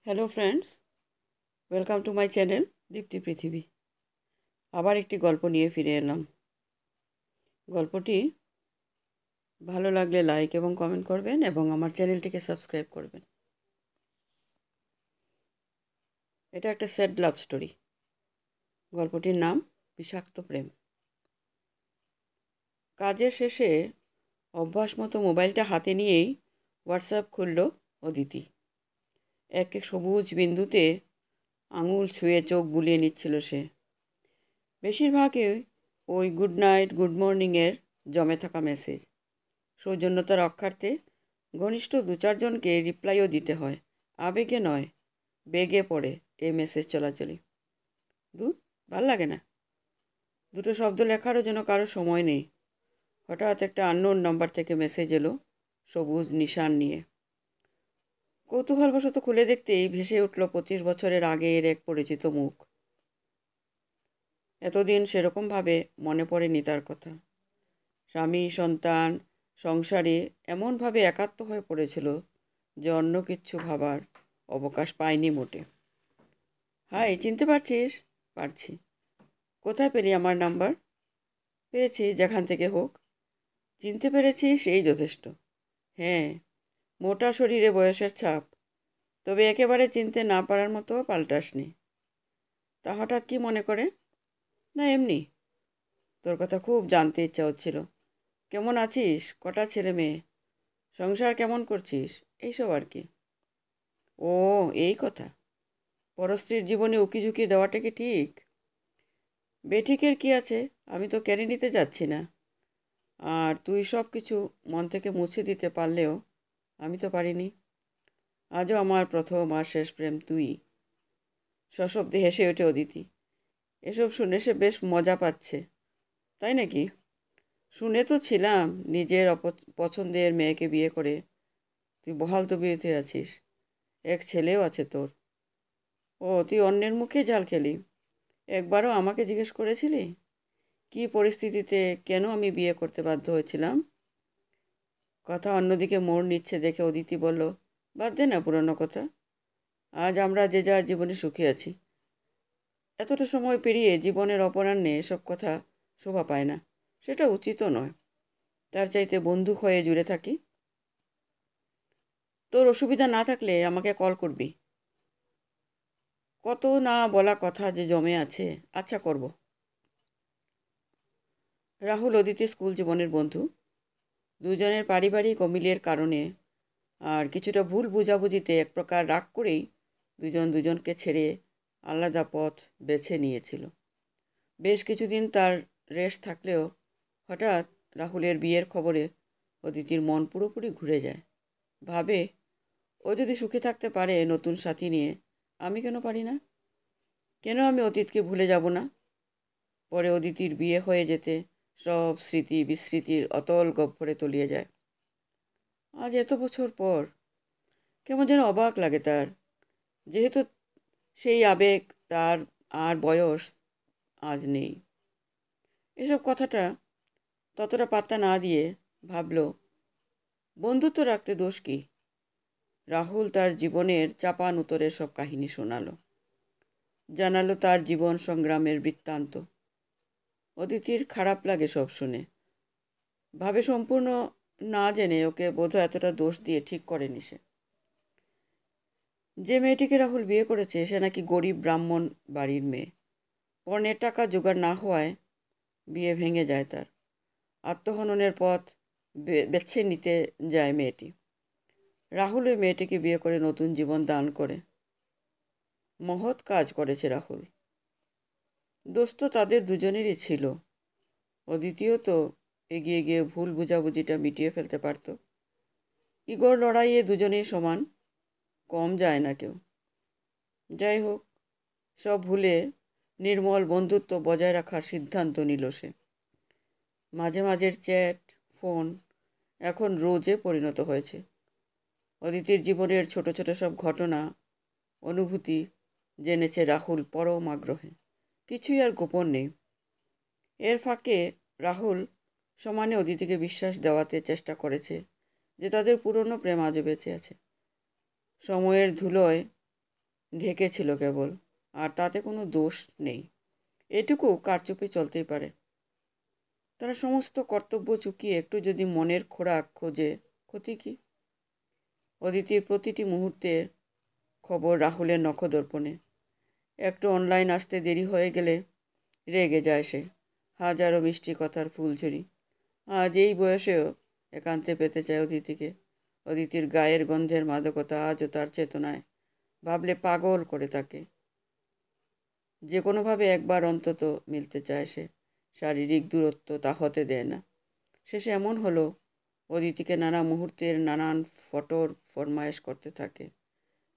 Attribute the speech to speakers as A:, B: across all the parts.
A: Hello friends, welcome to my channel Dipti Prithibi. আবার একটি গল্প নিয়ে ফিরে এলাম। গল্পটি ভালো লাগলে লাইক এবং কমেন্ট করবেন এবং আমার চ্যানেলটিকে সাবস্ক্রাইব করবেন। এটা একটা স্যাড লাভ স্টোরি। গল্পটির নাম বিষাক্ত প্রেম। কাজের শেষে অভ্যাস মতো মোবাইলটা হাতে নিয়েই হোয়াটসঅ্যাপ খুলল অদিতি। এক এক সবুজ বিন্দুতে আঙুল ছুঁয়ে চোখ বুলিয়ে নিচ্ছিল সে। বেশিরভাগই ওই গুড নাইট, গুড মর্নিংয়ের জমে থাকা মেসেজ। সৌজন্যতা রক্ষার্থে ঘনিষ্ঠ 2-4জনকে রিপ্লাইও দিতে হয়। আবেগে নয়, বেগে পড়ে এই মেসেজ চলাচলি। দূর, ভাল লাগে না। দুটো শব্দ লেখারও যেন কারো সময় নেই। হঠাৎ একটা আননোন নাম্বার থেকে মেসেজ এলো, সবুজ নিশান নিয়ে। কৌতূহলবশত খুলে দেখতেই ভেসে উঠল 25 বছরের আগের এক পরিচিত মুখ। এতদিন সেরকমভাবে মনে পড়েনি তার কথা। স্বামী, সন্তান, সংসারে এমনভাবে একাত্ম হয়ে পড়েছিল যে অন্য কিচ্ছু ভাবার অবকাশ পায়নি মোটে। হাই, চিনতে পারছিস? পারছি। কোথায় পেলি আমার নাম্বার? পেয়েছি, যেখান থেকে হোক। চিনতে পেরেছিস, এই যথেষ্ট। হ্যাঁ, মোটা শরীরে বয়সের ছাপ, তবে একেবারে চিনতে না পারার মতো পাল্টাসনি। তা হঠাৎ কি মনে করে? না, এমনি। তোর কথা খুব জানতে ইচ্ছা হচ্ছিল। কেমন আছিস? কটা ছেলে মেয়ে? সংসার কেমন করছিস? এইসব আর কি। ও, এই কথা। পরস্ত্রীর জীবনে উকিঝুঁকি দেওয়াটা কি ঠিক? বেঠিকের কি আছে? আমি তো কেড়ে নিতে যাচ্ছি না। আর তুই সব কিছু মন থেকে মুছে দিতে পারলেও আমি তো পারিনি। আজও আমার প্রথম আর শেষ প্রেম তুই। সশব্দে হেসে ওঠে অদিতি। এসব শুনে সে বেশ মজা পাচ্ছে। তাই নাকি? শুনে তো ছিলাম নিজের পছন্দের মেয়েকে বিয়ে করে তুই বহাল তবিয়তে আছিস। এক ছেলেও আছে তোর। ও, তুই অন্যের মুখে জাল খেলি? একবারও আমাকে জিজ্ঞেস করেছিলি কী পরিস্থিতিতে কেন আমি বিয়ে করতে বাধ্য হয়েছিলাম? কথা অন্যদিকে মোড় নিচ্ছে দেখে অদিতি বলল, বাদ দে না পুরনো কথা। আজ আমরা যে যার জীবনে সুখী আছি। এতটা সময় পেরিয়ে জীবনের অপরাহ্নে এসব কথা শোভা পায় না। সেটা উচিতও নয়। তার চাইতে বন্ধু হয়ে জুড়ে থাকি। তোর অসুবিধা না থাকলে আমাকে কল করবি। কত না বলা কথা যে জমে আছে। আচ্ছা, করব। রাহুল অদিতি স্কুল জীবনের বন্ধু। দুজনের পারিবারিক অমিলের কারণে আর কিছুটা ভুল বোঝাবুঝিতে এক প্রকার রাগ করেই দুজন দুজনকে ছেড়ে আলাদা পথ বেছে নিয়েছিল। বেশ কিছুদিন তার রেস্ট থাকলেও হঠাৎ রাহুলের বিয়ের খবরে অদিতির মন পুরোপুরি ঘুরে যায়। ভাবে, ও যদি সুখে থাকতে পারে নতুন সাথী নিয়ে, আমি কেন পারি না? কেন আমি অতীতকে ভুলে যাব না? পরে অদিতির বিয়ে হয়ে যেতে সব স্মৃতি বিস্মৃতির অতল গহ্বরে তলিয়ে যায়। আজ এত বছর পর কেমন যেন অবাক লাগে তার। যেহেতু সেই আবেগ তার আর বয়স আজ নেই। এসব কথাটা ততটা পাত্তা না দিয়ে ভাবল, বন্ধুত্ব রাখতে দোষ কি? রাহুল তার জীবনের চাপানুতরের সব কাহিনী শোনালো, জানালো তার জীবন সংগ্রামের বৃত্তান্ত। অদিতির খারাপ লাগে সব শুনে। ভাবে সম্পূর্ণ না জেনে ওকে বোধহয় এতটা দোষ দিয়ে ঠিক করেনি সে। যে মেয়েটিকে রাহুল বিয়ে করেছে সে নাকি গরিব ব্রাহ্মণ বাড়ির মেয়ে। পণের টাকা জোগাড় না হওয়ায় বিয়ে ভেঙে যায় তার। আত্মহননের পথ বেছে নিতে যায় মেয়েটি। রাহুল ওই মেয়েটিকে বিয়ে করে নতুন জীবন দান করে। মহৎ কাজ করেছে রাহুল। দোষ তো তাদের দুজনেরই ছিল। অদ্বিতীয় তো এগিয়ে গিয়ে ভুল বুঝাবুঝিটা মিটিয়ে ফেলতে পারত। ইগোর লড়াইয়ে দুজনেই সমান, কম যায় না কেউ। যাই হোক, সব ভুলে নির্মল বন্ধুত্ব বজায় রাখার সিদ্ধান্ত নিল সে। মাঝে মাঝের চ্যাট, ফোন এখন রোজে পরিণত হয়েছে। অদিতির জীবনের ছোট ছোট সব ঘটনা, অনুভূতি জেনেছে রাহুল পরম আগ্রহে। কিছুই আর গোপন নেই। এর ফাঁকে রাহুল সমানে অদিতিকে বিশ্বাস দেওয়াতে চেষ্টা করেছে যে তাদের পুরনো প্রেম আজও বেঁচে আছে। সময়ের ধুলোয় ঢেকেছিল কেবল, আর তাতে কোনো দোষ নেই। এটুকু কারচুপি চলতেই পারে। তারা সমস্ত কর্তব্য চুকিয়ে একটু যদি মনের খোরাক খোঁজে, ক্ষতি কী? অদিতির প্রতিটি মুহূর্তের খবর রাহুলের নখদর্পণে। একটু অনলাইন আসতে দেরি হয়ে গেলে রেগে যায় সে। হাজারো মিষ্টি কথার ফুলঝুরি। আজ এই বয়সেও একান্তে পেতে চায় অদিতিকে। অদিতির গায়ের গন্ধের মাদকতা আজও তার চেতনায়। ভাবলে পাগল করে তাকে। যে কোনোভাবে একবার অন্তত মিলতে চায় সে। শারীরিক দূরত্ব তা হতে দেয় না। শেষে এমন হলো, অদিতিকে নানা মুহূর্তের নানান ফটোর ফরমায়েশ করতে থাকে।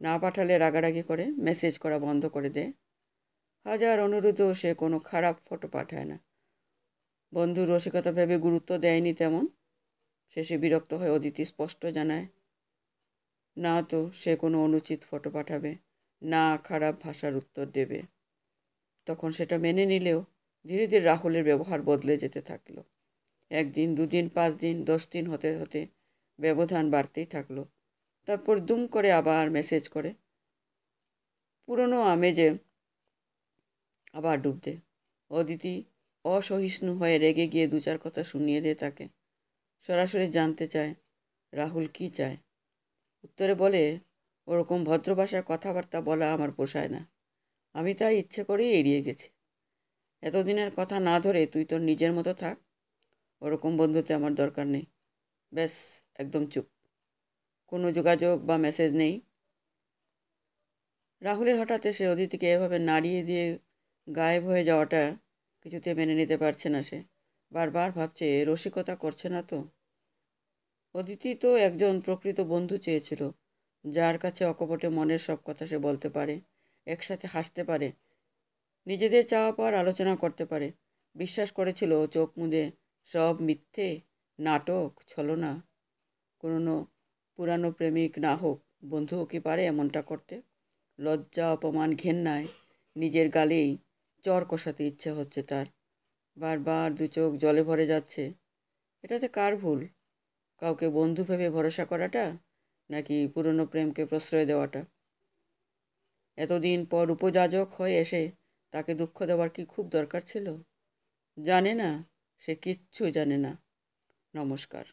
A: না পাঠালে রাগারাগি করে, মেসেজ করা বন্ধ করে দেয়। হাজার অনুরোধেও সে কোনো খারাপ ফটো পাঠায় না। বন্ধুর রসিকতা ভেবে গুরুত্ব দেয়নি তেমন। শেষে বিরক্ত হয়ে অদিতি স্পষ্ট জানায়, না তো সে কোনো অনুচিত ফটো পাঠাবে, না খারাপ ভাষার উত্তর দেবে। তখন সেটা মেনে নিলেও ধীরে ধীরে রাহুলের ব্যবহার বদলে যেতে থাকলো। একদিন, দুদিন, 5 দিন, 10 দিন হতে হতে ব্যবধান বাড়তেই থাকলো। তারপর দুম করে আবার মেসেজ করে। পুরনো আমেজে আবার ডুব দেয়। অদিতি অসহিষ্ণু হয়ে রেগে গিয়ে 2-4 কথা শুনিয়ে দেয় তাকে। সরাসরি জানতে চায় রাহুল কি চায়। উত্তরে বলে, ওরকম ভদ্র ভাষার কথাবার্তা বলা আমার পোষায় না। আমি তাই ইচ্ছে করেই এড়িয়ে গেছি। এতদিনের কথা না ধরে তুই তোর নিজের মতো থাক। ওরকম বন্ধুতে আমার দরকার নেই। ব্যাস, একদম চুপ। কোনো যোগাযোগ বা মেসেজ নেই। রাহুলের হঠাৎ এসে অদিতিকে এভাবে নাড়িয়ে দিয়ে গায়েব হয়ে যাওয়াটা কিছুতে মেনে নিতে পারছে না সে। বারবার ভাবছে, রসিকতা করছে না তো। অদিতি তো একজন প্রকৃত বন্ধু চেয়েছিল, যার কাছে অকপটে মনের সব কথা সে বলতে পারে, একসাথে হাসতে পারে, নিজেদের চাওয়া পাওয়ার আলোচনা করতে পারে। বিশ্বাস করেছিল চোখ মুদে সব মিথ্যে, নাটক, ছলনা। কোনো পুরানো প্রেমিক না হোক, বন্ধুও কি পারে এমনটা করতে? লজ্জা, অপমান, ঘেন্নায় নিজের গালেই চর কষাতে ইচ্ছে হচ্ছে তার। বারবার 2 চোখ জলে ভরে যাচ্ছে। এটাতে কার ভুল? কাউকে বন্ধু ভেবে ভরসা করাটা, নাকি পুরনো প্রেমকে প্রশ্রয় দেওয়াটা? এতদিন পর উপযাজক হয়ে এসে তাকে দুঃখ দেওয়ার কি খুব দরকার ছিল? জানে না, সে কিচ্ছু জানে না। নমস্কার।